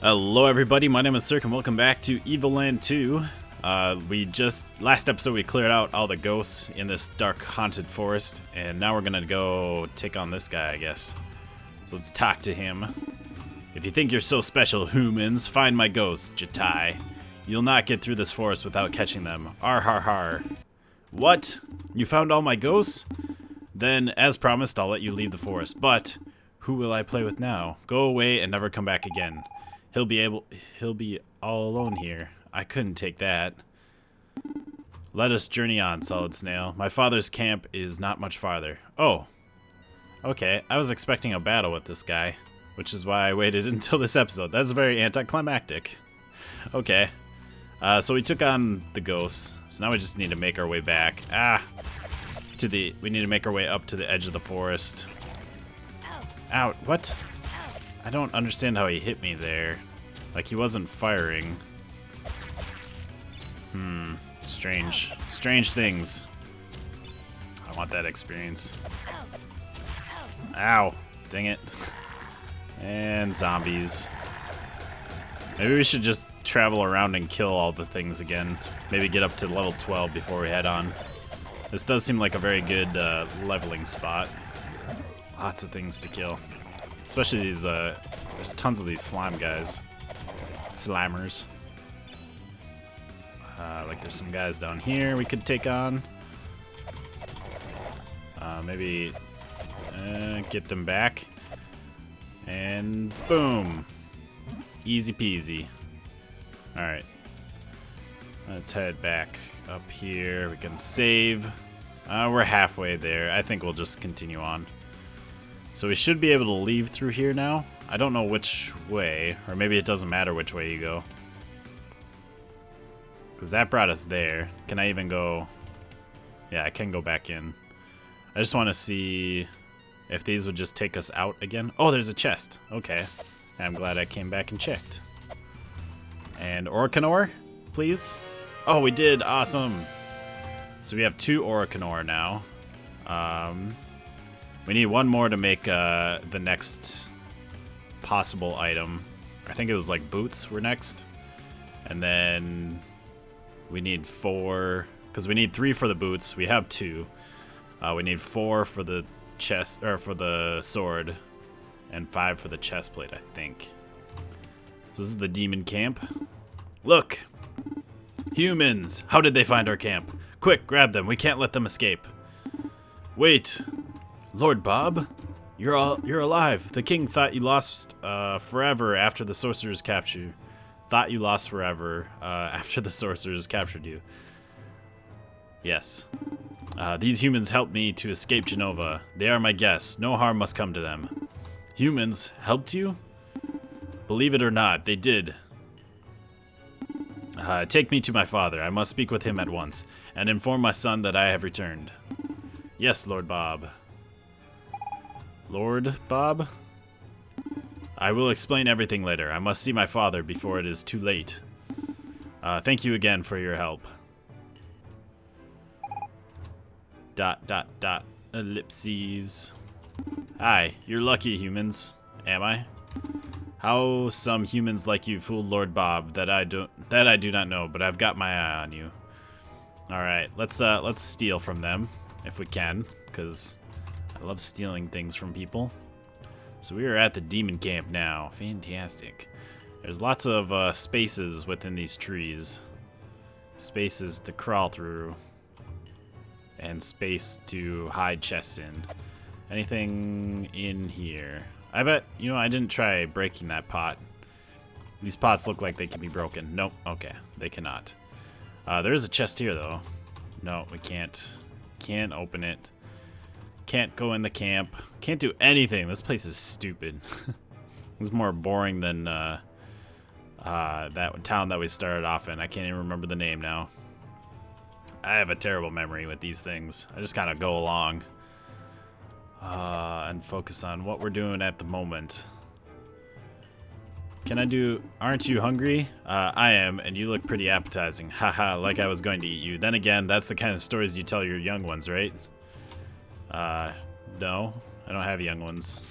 Hello everybody, my name is Sirhc and welcome back to Evoland 2. Last episode we cleared out all the ghosts in this dark haunted forest, and now we're gonna go take on this guy, I guess. So let's talk to him. If you think you're so special, humans, find my ghosts, Jatai. You'll not get through this forest without catching them. Ar har har. What? You found all my ghosts? Then, as promised, I'll let you leave the forest, but who will I play with now? Go away and never come back again. He'll be all alone here. I couldn't take that. Let us journey on, Solid Snail. My father's camp is not much farther. Oh. Okay, I was expecting a battle with this guy, which is why I waited until this episode. That's very anticlimactic. Okay. So we took on the ghosts. So now we just need to make our way back. We need to make our way up to the edge of the forest. Ow, what? I don't understand how he hit me there. Like he wasn't firing. Strange. Strange things. I want that experience. Ow. Dang it. And zombies. Maybe we should just travel around and kill all the things again. Maybe get up to level 12 before we head on. This does seem like a very good leveling spot. Lots of things to kill. Especially these, there's tons of these slime guys. Slimers. Like there's some guys down here we could take on. Maybe get them back. And boom. Easy peasy. Alright. Let's head back up here. We can save. We're halfway there. I think we'll just continue on. So we should be able to leave through here now. I don't know which way, or maybe it doesn't matter which way you go. Because that brought us there. Can I even go? Yeah, I can go back in. I just want to see if these would just take us out again. Oh, there's a chest. Okay. I'm glad I came back and checked. And Orocanor, please. Oh, we did. Awesome. So we have 2 Orocanor now. We need 1 more to make the next possible item. I think it was like boots were next. And then we need 4, because we need 3 for the boots. We have 2. We need 4 for the chest, or for the sword, and 5 for the chest plate, I think. So this is the demon camp. Look! Humans! How did they find our camp? Quick, grab them. We can't let them escape. Wait! Lord Bob? You're alive. The king thought you lost forever after the sorcerers captured you. Thought you lost forever after the sorcerers captured you. Yes. These humans helped me to escape Genova. They are my guests. No harm must come to them. Humans helped you? Believe it or not, they did. Take me to my father. I must speak with him at once, and inform my son that I have returned. Yes, Lord Bob. Lord Bob? I will explain everything later. I must see my father before it is too late. Thank you again for your help. ... Ellipses. Hi, you're lucky, humans. Am I? How some humans like you fooled Lord Bob that I do not know, but I've got my eye on you. All right, let's steal from them if we can, because I love stealing things from people. So we are at the demon camp now. Fantastic. There's lots of spaces within these trees. Spaces to crawl through. And space to hide chests in. Anything in here? I bet, I didn't try breaking that pot. These pots look like they can be broken. Nope, okay, they cannot. There is a chest here, though. No, we can't. Can't open it. Can't go in the camp. Can't do anything. This place is stupid. It's more boring than that town that we started off in. I can't even remember the name now. I have a terrible memory with these things. I just kind of go along and focus on what we're doing at the moment. Can I do... Aren't you hungry? I am, and you look pretty appetizing. Haha, like I was going to eat you. Then again, that's the kind of stories you tell your young ones, right? No. I don't have young ones.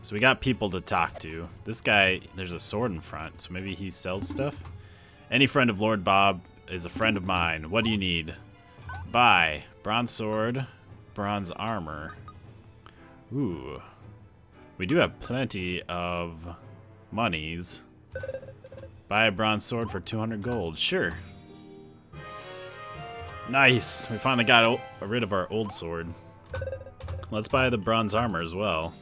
So we got people to talk to. This guy, there's a sword in front, so maybe he sells stuff? Any friend of Lord Bob is a friend of mine. What do you need? Buy. Bronze sword, bronze armor. Ooh. We do have plenty of monies. Buy a bronze sword for 200 gold. Sure. Nice. We finally got rid of our old sword. Let's buy the bronze armor as well.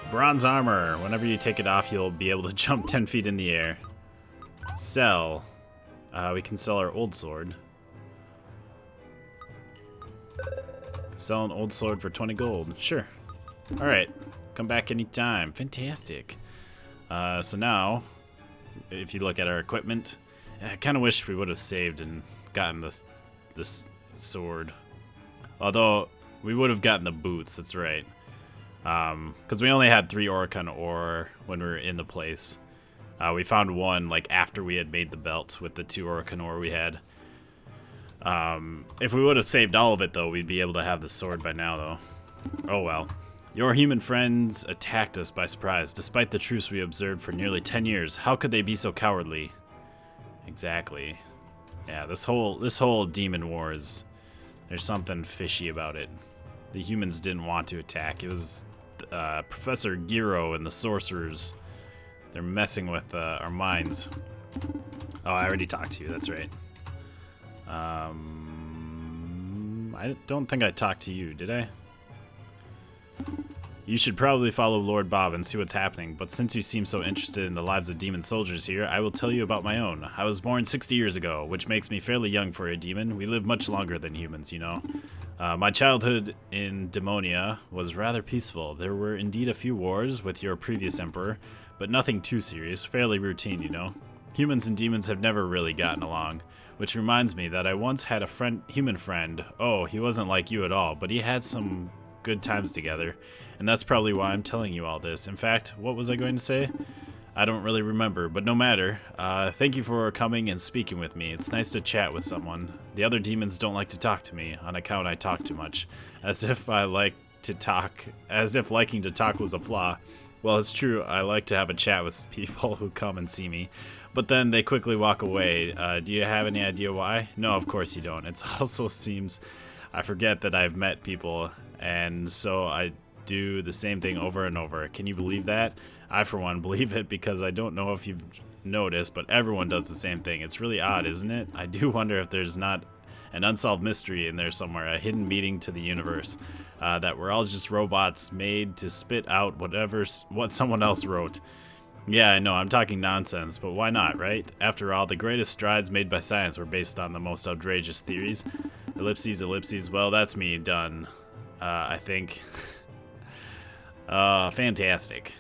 Bronze armor. Whenever you take it off, you'll be able to jump 10 feet in the air. Sell. We can sell our old sword. Sell an old sword for 20 gold. Sure. Alright. Come back anytime. Fantastic. So now, if you look at our equipment, I kind of wish we would have saved and gotten this sword. Although, we would have gotten the boots, that's right. Because we only had 3 Oricon ore when we were in the place. We found one like after we had made the belt with the 2 Oricon ore we had. If we would have saved all of it though, we'd be able to have the sword by now though. Oh well. Your human friends attacked us by surprise, despite the truce we observed for nearly 10 years. How could they be so cowardly? Exactly. Yeah, this whole demon wars, there's something fishy about it. The humans didn't want to attack. It was Professor Giro and the sorcerers. They're messing with our minds. Oh, I already talked to you. That's right. I don't think I talked to you, did I? You should probably follow Lord Bob and see what's happening, but since you seem so interested in the lives of demon soldiers here, I will tell you about my own. I was born 60 years ago, which makes me fairly young for a demon. We live much longer than humans, you know. My childhood in Demonia was rather peaceful. There were indeed a few wars with your previous emperor, but nothing too serious, fairly routine, you know. Humans and demons have never really gotten along, which reminds me that I once had a human friend. Oh, he wasn't like you at all, but he had some good times together, and that's probably why I'm telling you all this. In fact, what was I going to say? I don't really remember, but no matter. Thank you for coming and speaking with me. It's nice to chat with someone. The other demons don't like to talk to me, on account I talk too much. As if liking to talk was a flaw. Well, it's true, I like to have a chat with people who come and see me, but then they quickly walk away. Do you have any idea why? No, of course you don't. It also seems I forget that I've met people, and so I do the same thing over and over. Can you believe that? I, for one, believe it because I don't know if you've noticed, but everyone does the same thing. It's really odd, isn't it? I do wonder if there's not an unsolved mystery in there somewhere, a hidden meaning to the universe, that we're all just robots made to spit out what someone else wrote. Yeah, I know, I'm talking nonsense, but why not, right? After all, the greatest strides made by science were based on the most outrageous theories. Ellipses, well, that's me done, I think. Fantastic.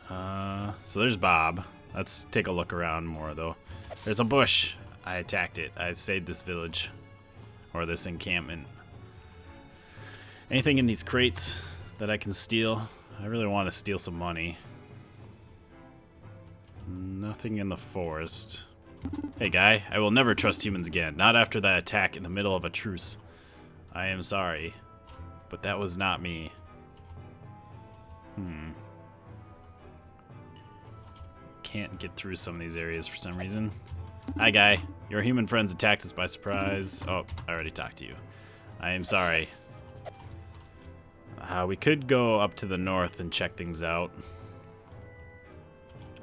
So there's Bob. Let's take a look around more, though. There's a bush. I attacked it. I saved this village. Or this encampment. Anything in these crates that I can steal? I really want to steal some money. Nothing in the forest. Hey, guy. I will never trust humans again. Not after that attack in the middle of a truce. I am sorry. But that was not me. Can't get through some of these areas for some reason. Hi, guy. Your human friends attacked us by surprise. Oh, I already talked to you. I am sorry. We could go up to the north and check things out.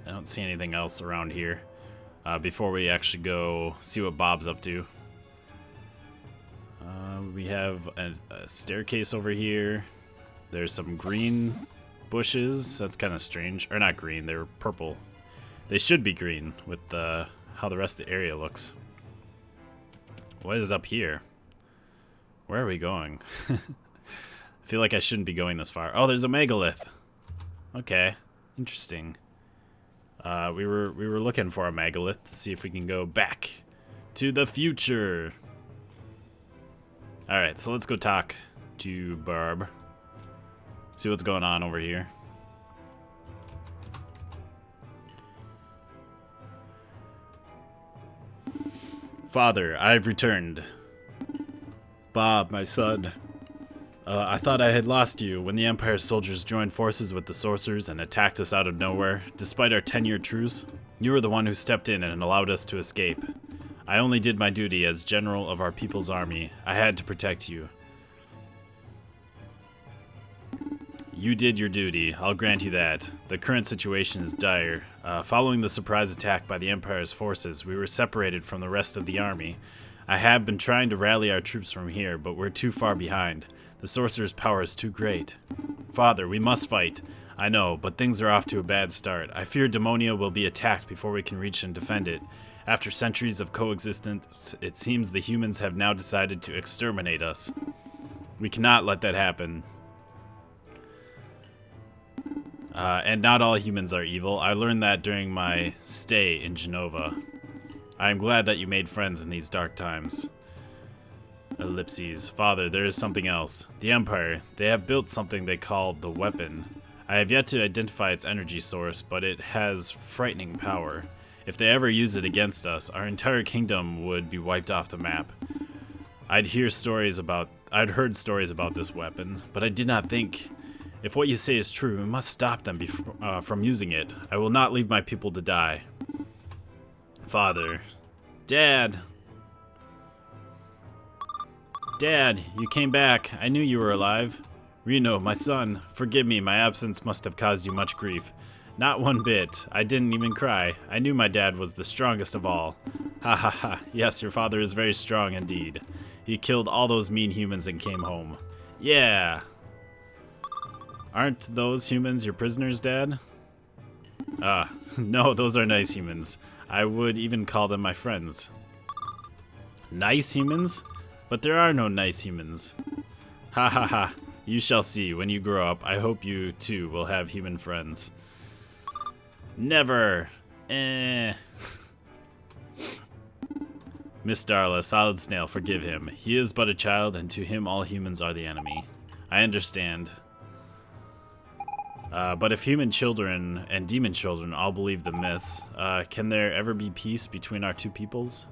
I don't see anything else around here before we actually go see what Bob's up to. We have a staircase over here. There's some green bushes. That's kind of strange. Or not green, they're purple. They should be green with how the rest of the area looks. What is up here? Where are we going? I feel like I shouldn't be going this far. Oh, there's a megalith. Okay, interesting. We were looking for a magilith to see if we can go back to the future. All right, so let's go talk to Barb. See what's going on over here. Father, I've returned. Bob, my son. I thought I had lost you when the Empire's soldiers joined forces with the sorcerers and attacked us out of nowhere, despite our 10-year truce. You were the one who stepped in and allowed us to escape. I only did my duty as general of our people's army. I had to protect you. You did your duty, I'll grant you that. The current situation is dire. Following the surprise attack by the Empire's forces, we were separated from the rest of the army. I have been trying to rally our troops from here, but we're too far behind. The sorcerer's power is too great. Father, we must fight. I know, but things are off to a bad start. I fear Demonia will be attacked before we can reach and defend it. After centuries of coexistence, it seems the humans have now decided to exterminate us. We cannot let that happen. And not all humans are evil. I learned that during my stay in Genova. I am glad that you made friends in these dark times. Ellipses. Father, there is something else. The Empire, they have built something they call the weapon. I have yet to identify its energy source, but it has frightening power. If they ever use it against us, our entire kingdom would be wiped off the map. I'd heard stories about this weapon, but I did not think. If what you say is true, we must stop them from using it. I will not leave my people to die. Father. Dad! Dad, you came back. I knew you were alive. Reno, my son, forgive me, my absence must have caused you much grief. Not one bit. I didn't even cry. I knew my dad was the strongest of all. Ha ha ha. Yes, your father is very strong indeed. He killed all those mean humans and came home. Yeah. Aren't those humans your prisoners, Dad? No, those are nice humans. I would even call them my friends. Nice humans? But there are no nice humans. Ha ha ha. You shall see when you grow up. I hope you, too, will have human friends. Never. Miss Darla, Solid Snail, forgive him. He is but a child, and to him all humans are the enemy. I understand. But if human children and demon children all believe the myths, can there ever be peace between our two peoples?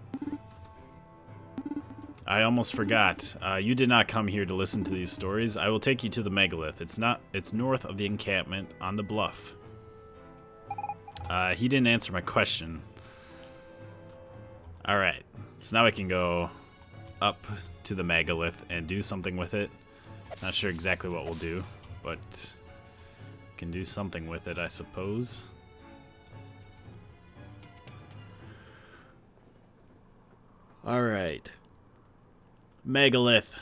I almost forgot. You did not come here to listen to these stories. I will take you to the megalith. It's north of the encampment on the bluff. He didn't answer my question. Alright, so now I can go up to the megalith and do something with it. Not sure exactly what we'll do, but can do something with it, I suppose. Alright. Megalith.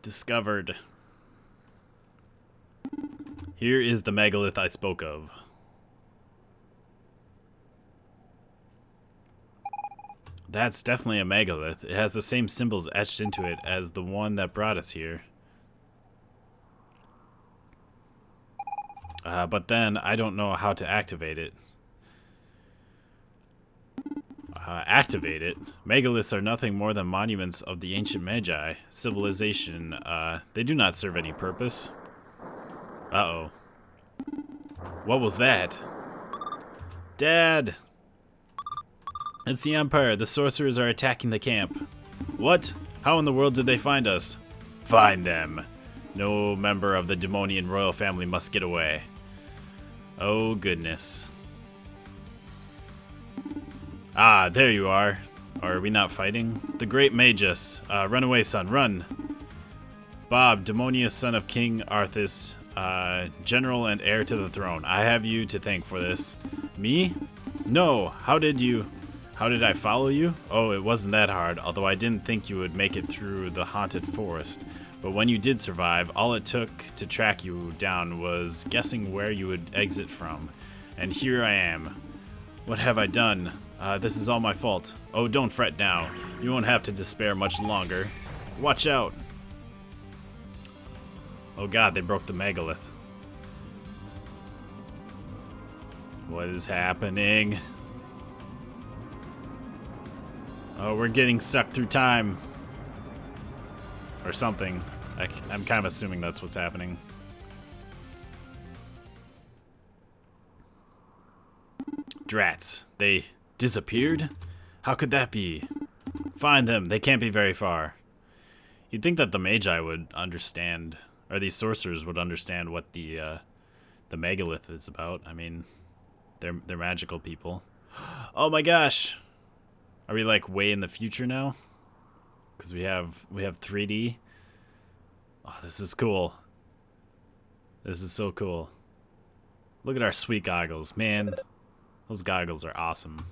Discovered. Here is the megalith I spoke of. That's definitely a megalith. It has the same symbols etched into it as the one that brought us here. But then I don't know how to activate it. Activate it? Megaliths are nothing more than monuments of the ancient Magi civilization. They do not serve any purpose. Uh-oh. What was that? Dad! It's the Empire. The sorcerers are attacking the camp. What? How in the world did they find us? Find them. No member of the Demonian royal family must get away. Oh, goodness. Ah, there you are. Are we not fighting? The great Magus. Run away, son, run. Bob, Demonius, son of King Arthas, general and heir to the throne. I have you to thank for this. Me? No, how did I follow you? Oh, it wasn't that hard, although I didn't think you would make it through the haunted forest. But when you did survive, all it took to track you down was guessing where you would exit from. And here I am. What have I done? This is all my fault. Oh, don't fret now. You won't have to despair much longer. Watch out. Oh god, they broke the megalith. What is happening? Oh, we're getting sucked through time. Or something. I'm kind of assuming that's what's happening. Drats. They disappeared? How could that be? Find them. They can't be very far. You'd think that the Magi would understand, or these sorcerers would understand what the magilith is about. I mean, they're magical people. Oh my gosh! Are we like way in the future now? Because we have 3D. Oh, this is cool. This is so cool. Look at our sweet goggles, man. Those goggles are awesome.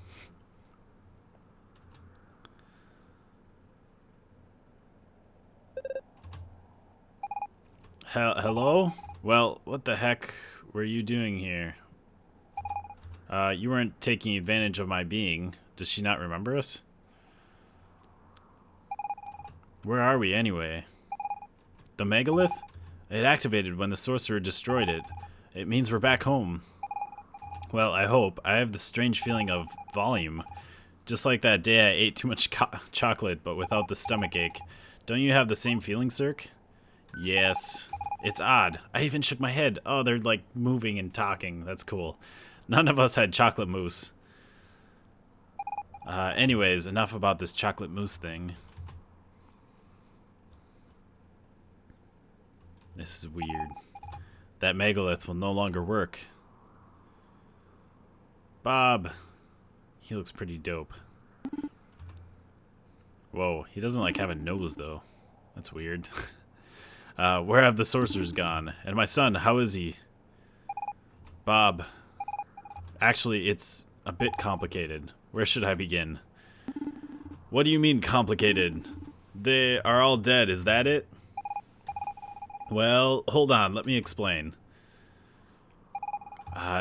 Hello? Well, what the heck were you doing here? You weren't taking advantage of my being. Does she not remember us? Where are we, anyway? The megalith? It activated when the sorcerer destroyed it. It means we're back home. Well, I hope. I have this strange feeling of volume. Just like that day I ate too much chocolate, but without the stomachache. Don't you have the same feeling, Sirhc? Yes. It's odd. I even shook my head. Oh, they're like moving and talking. That's cool. None of us had chocolate mousse. Anyways, enough about this chocolate mousse thing. This is weird. That megalith will no longer work. Bob. He looks pretty dope. Whoa, he doesn't like have a nose though. That's weird. Where have the sorcerers gone? And my son, how is he? Bob. Actually, it's a bit complicated. Where should I begin? What do you mean complicated? They are all dead, is that it? Well, hold on, let me explain.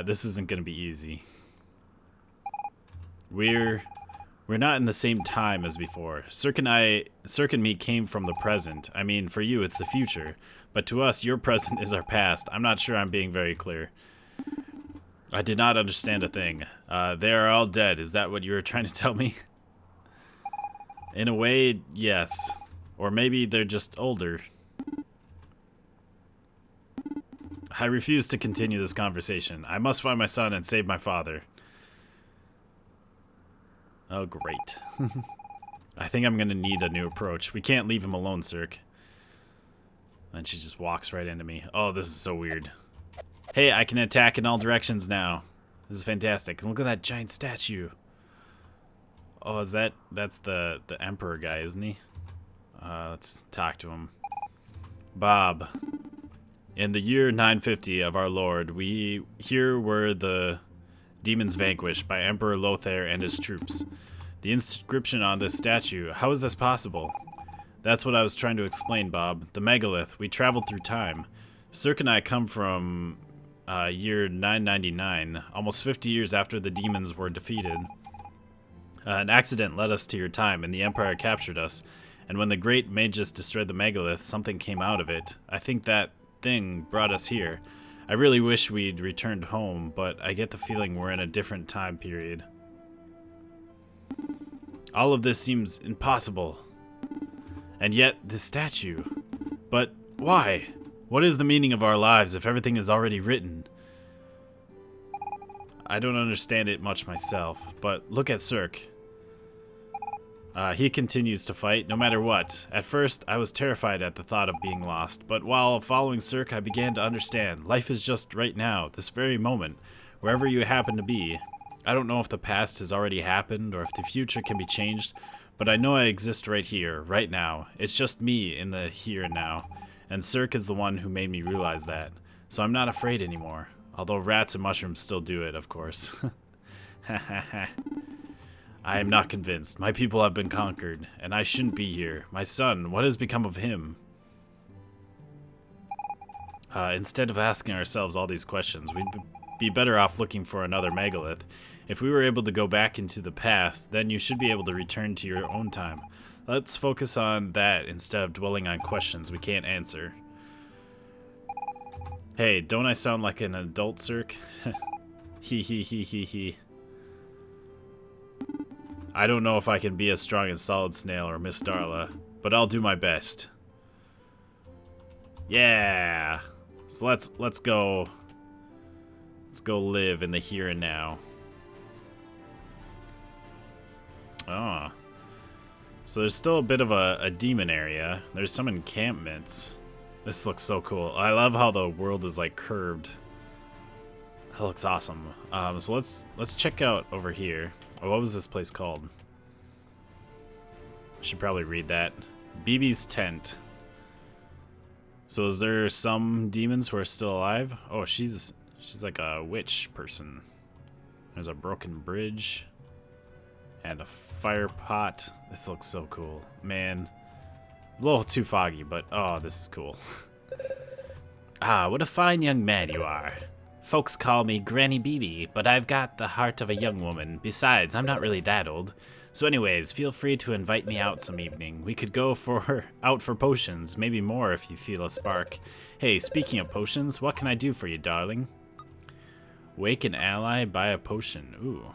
This isn't gonna be easy. We're not in the same time as before. Sirhc and me came from the present. I mean, for you, it's the future. But to us, your present is our past. I'm not sure I'm being very clear. I did not understand a thing. They are all dead. Is that what you were trying to tell me? In a way, yes. Or maybe they're just older. I refuse to continue this conversation. I must find my son and save my father. Oh, great. I think I'm gonna need a new approach. We can't leave him alone, Sirhc. And she just walks right into me. Oh, this is so weird. Hey, I can attack in all directions now. This is fantastic. And look at that giant statue. Oh, that's the Emperor guy, isn't he? Let's talk to him. Bob. In the year 950 of our Lord, here were the demons vanquished by Emperor Lothair and his troops. The inscription on this statue, how is this possible? That's what I was trying to explain, Bob. The megalith, we traveled through time. Sirhc and I come from year 999, almost 50 years after the demons were defeated. An accident led us to your time, and the Empire captured us. And when the great magus destroyed the megalith, something came out of it. I think that thing brought us here. I really wish we'd returned home, but I get the feeling we're in a different time period. All of this seems impossible. And yet, this statue. But why? What is the meaning of our lives if everything is already written? I don't understand it much myself, but look at Sirhc. He continues to fight, no matter what. At first, I was terrified at the thought of being lost, but while following Sirhc, I began to understand. Life is just right now, this very moment, wherever you happen to be. I don't know if the past has already happened, or if the future can be changed, but I know I exist right here, right now. It's just me in the here and now, and Sirhc is the one who made me realize that. So I'm not afraid anymore, although rats and mushrooms still do it, of course. Ha ha ha. I am not convinced. My people have been conquered, and I shouldn't be here. My son, what has become of him? Instead of asking ourselves all these questions, we'd be better off looking for another megalith. If we were able to go back into the past, then you should be able to return to your own time. Let's focus on that instead of dwelling on questions we can't answer. Hey, don't I sound like an adult, Sirhc? Hee hee hee hee hee. I don't know if I can be as strong as Solid Snail or Miss Darla, but I'll do my best. Yeah. So let's go. Let's go live in the here and now. Ah. So there's still a bit of a demon area. There's some encampments. This looks so cool. I love how the world is like curved. That looks awesome. So let's check out over here. Oh, what was this place called? I should probably read that. BB's tent. So is there some demons who are still alive? Oh, she's like a witch person. There's a broken bridge and a fire pot. This looks so cool, man. A little too foggy, but oh, this is cool. Ah, what a fine young man you are. Folks call me Granny BB, but I've got the heart of a young woman. Besides, I'm not really that old. So anyways, feel free to invite me out some evening. We could go out for potions, maybe more if you feel a spark. Hey, speaking of potions, what can I do for you, darling? Wake an ally, buy a potion. Ooh.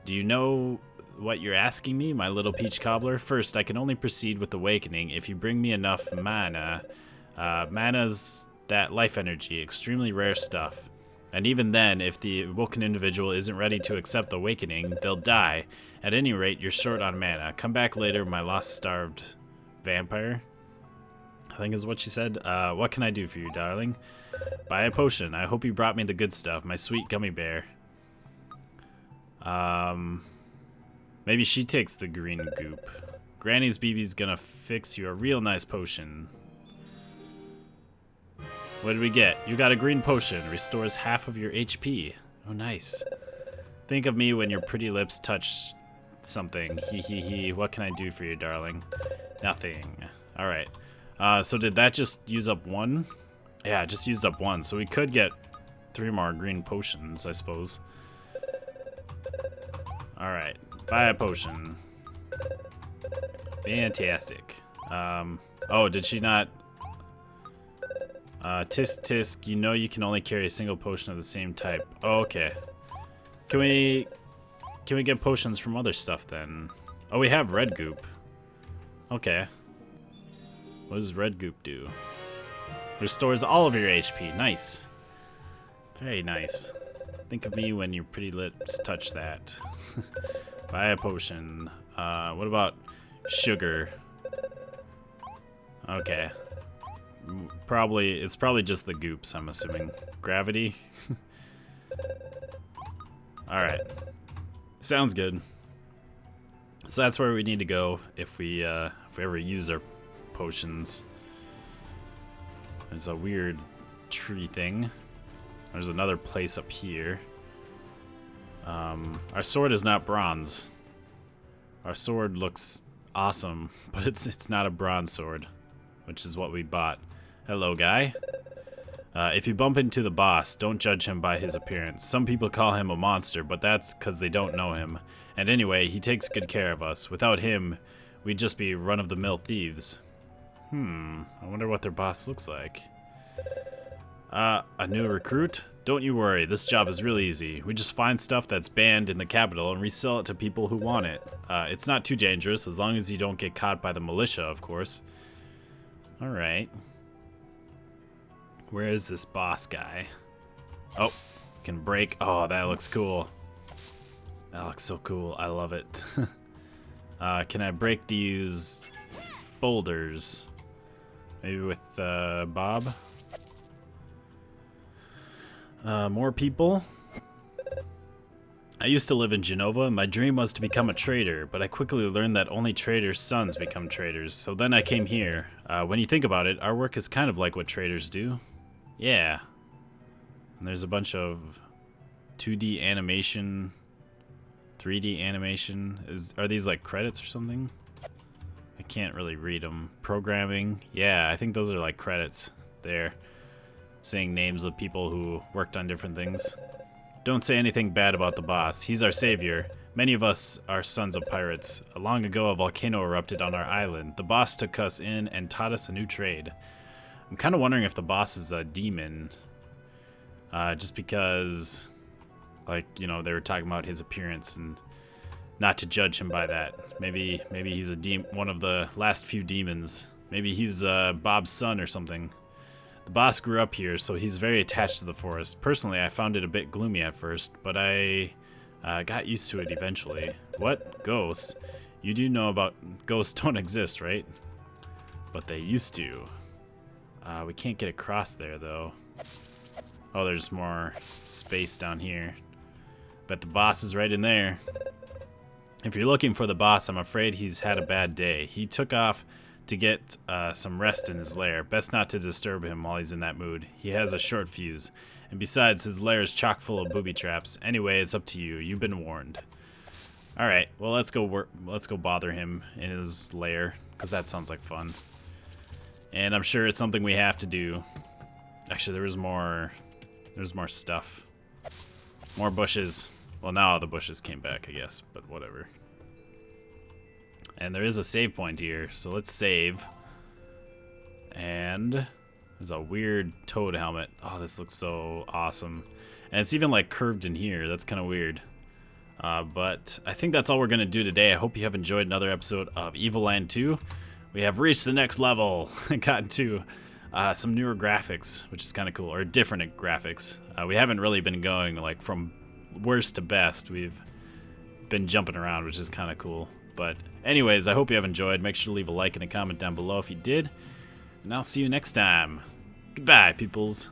Do you know what you're asking me, my little peach cobbler? First, I can only proceed with awakening if you bring me enough mana. Mana's that life energy, extremely rare stuff. And even then, if the awoken individual isn't ready to accept the awakening, they'll die. At any rate, you're short on mana. Come back later, my lost starved vampire. I think is what she said. What can I do for you, darling? Buy a potion. I hope you brought me the good stuff, my sweet gummy bear. Maybe she takes the green goop. Granny's BB's gonna fix you a real nice potion. What did we get? You got a green potion. Restores half of your HP. Oh, nice. Think of me when your pretty lips touch something. Hee hee hee. What can I do for you, darling? Nothing. Alright. So did that just use up one? Yeah, it just used up one. So we could get 3 more green potions, I suppose. Alright. Buy a potion. Fantastic. Oh, did she not... tisk tisk, you know you can only carry a single potion of the same type. Oh, okay. Can we get potions from other stuff then? Oh, we have red goop. Okay. What does red goop do? Restores all of your HP. Nice. Very nice. Think of me when your pretty lips touch that. Buy a potion. What about sugar? Okay. It's probably just the goops, I'm assuming. Gravity. Alright. Sounds good. So that's where we need to go if we ever use our potions. There's a weird tree thing. There's another place up here. Our sword is not bronze. Our sword looks awesome, but it's not a bronze sword, which is what we bought. Hello, guy. If you bump into the boss, don't judge him by his appearance. Some people call him a monster, but that's because they don't know him. And anyway, he takes good care of us. Without him, we'd just be run-of-the-mill thieves. I wonder what their boss looks like. A new recruit? Don't you worry, this job is really easy. We just find stuff that's banned in the capital and resell it to people who want it. It's not too dangerous, as long as you don't get caught by the militia, of course. Alright. Where is this boss guy? Oh, can break. Oh, that looks cool. That looks so cool. I love it. Can I break these boulders? Maybe with Bob? More people? I used to live in Genova, and my dream was to become a trader, but I quickly learned that only traders' sons become traders, so then I came here. When you think about it, our work is kind of like what traders do. Yeah. And there's a bunch of 2D animation, 3D animation. Are these like credits or something? I can't really read them. Programming. Yeah, I think those are like credits there. Saying names of people who worked on different things. Don't say anything bad about the boss. He's our savior. Many of us are sons of pirates. Long ago, a volcano erupted on our island. The boss took us in and taught us a new trade. I'm kind of wondering if the boss is a demon. Just because, like, you know, they were talking about his appearance and not to judge him by that. Maybe he's one of the last few demons. Maybe he's Bob's son or something. The boss grew up here, so he's very attached to the forest. Personally, I found it a bit gloomy at first, but I got used to it eventually. What? Ghosts? You do know about ghosts don't exist, right? But they used to. We can't get across there, though. Oh, there's more space down here. Bet the boss is right in there. If you're looking for the boss, I'm afraid he's had a bad day. He took off to get some rest in his lair. Best not to disturb him while he's in that mood. He has a short fuse. And besides, his lair is chock full of booby traps. Anyway, it's up to you. You've been warned. Alright, well, let's go bother him in his lair, because that sounds like fun. And I'm sure it's something we have to do. Actually, there's more stuff. More bushes. Well, now the bushes came back, I guess, but whatever. And there is a save point here, so let's save. And there's a weird toad helmet. Oh, this looks so awesome. And it's even like curved in here. That's kind of weird. But I think that's all we're going to do today. I hope you have enjoyed another episode of Evoland 2. We have reached the next level and gotten to some newer graphics, which is kind of cool, or different graphics. We haven't really been going like from worst to best. We've been jumping around, which is kind of cool. But anyways, I hope you have enjoyed. Make sure to leave a like and a comment down below if you did. And I'll see you next time. Goodbye, peoples.